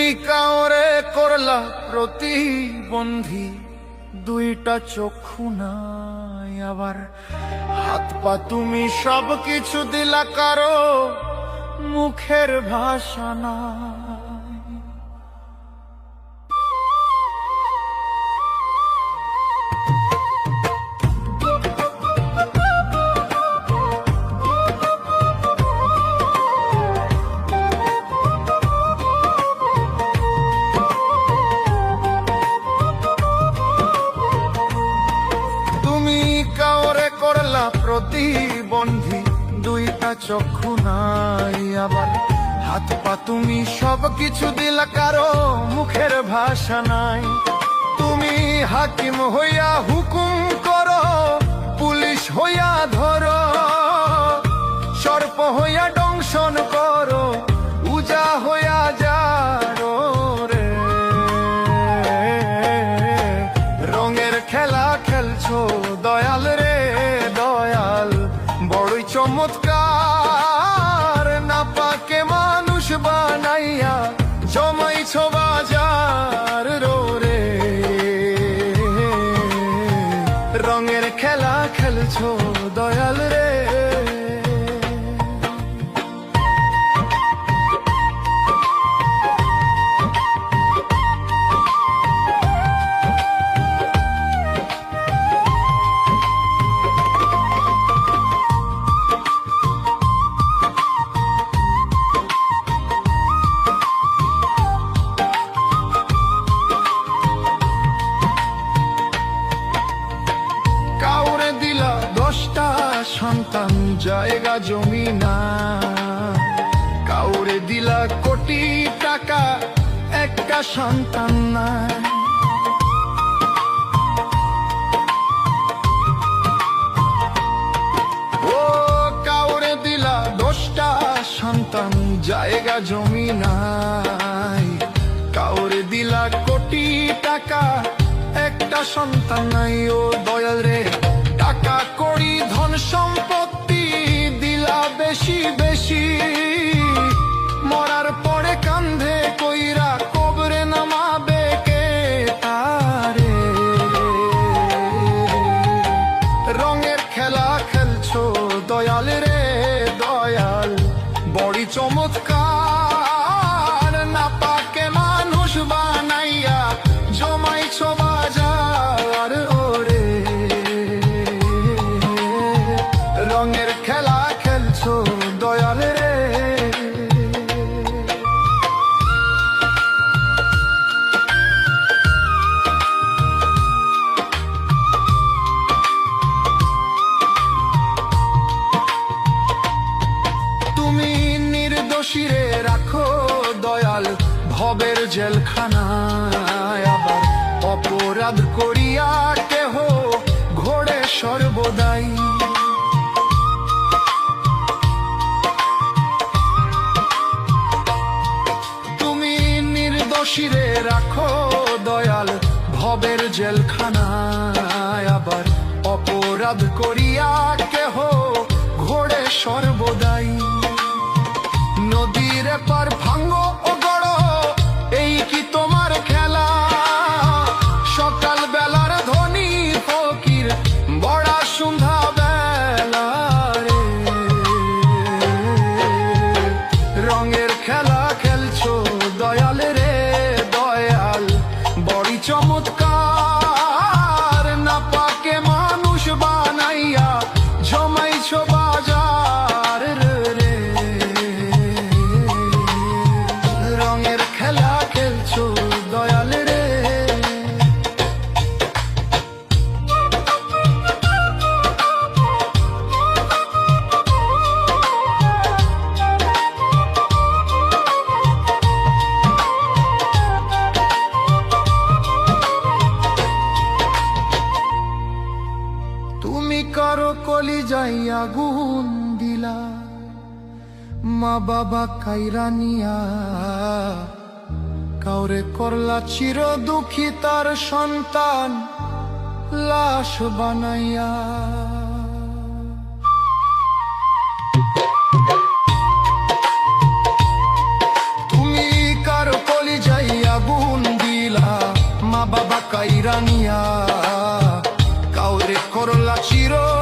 তুমি কাউরে করলা প্রতিবন্ধী, দুইটা চক্ষু নাই আবার হাত পা, তুমি সব কিছু দিলা কারো মুখের ভাষা নাই। প্রতিবন্ধী, দুইটা চক্ষু নাই আবার হাত পা, তুমি সব কিছু দিলা কারো মুখের ভাষা নাই। তুমি হাকিম হইয়া হুকুম করো, পুলিশ হইয়া ধরো, সর্প হইয়া দংশন করো, উজা হইয়া যারো রে। রঙের খেলা খেলছো দয়াল রে দয়াল, বড়ই চমৎকার, না পাকে মানুষ বানাইয়া জমাইছো বাজার রে। রঙের খেলা খেলছো দয়াল রে। সন্তান জায়গা জমি না, কাউরে দিলা কোটি টাকা, একটা সন্তান না। ও কাউরে দিলা 10টা সন্তান জায়গা জমি নাই, কাউরে দিলা কোটি টাকা, একটা সন্তান নাই। ও দয়াল রে, টাকা কড়ি ধন সম্পত্তি দিলা বেশি বেশি, মরার পরে কান্ধে কইরা কবরে নামাবে কে তারে। রঙের খেলা খেলছো দয়াল রে দয়াল, বড়ি চমৎকার, না পাকে মানুষ বানাইয়া জমাইছো বাজার ওরে। রঙের খেলা খেলছো দয়াল রে। তুমি নির্দোষীরে রাখো দয়াল ভবের জেলখানায়, আবার অপরাধ করিয়া কেহ ঘোড়ে সর্বদাই। শিরে রাখো দয়াল ভবের জেলখানায়, আবার অপরাধ করিয়া কেহ ঘোড়ে সর্বদাই। নদীর পার ভাঙ্গো ও গড়, এই কি তোমার খেলা? সকাল বেলার ধনী ফকির, বড়া সন্ধ্যা বেলা রে। রঙের খেলা খেলছো দয়াল রে দয়াল, বড়ি চমৎকার, না পাকে মানুষ বানাইয়া জমাইছো বাজার রে। রঙের খেলা খেলছো দয়াল রে। কারো কলি যাই আগুন দিলা, মা বাবা কাইরা নিয়া, কাউরে করলা চির দুঃখী তার সন্তান লাশ বানাইয়া। তুমি কারো কলি যাই চির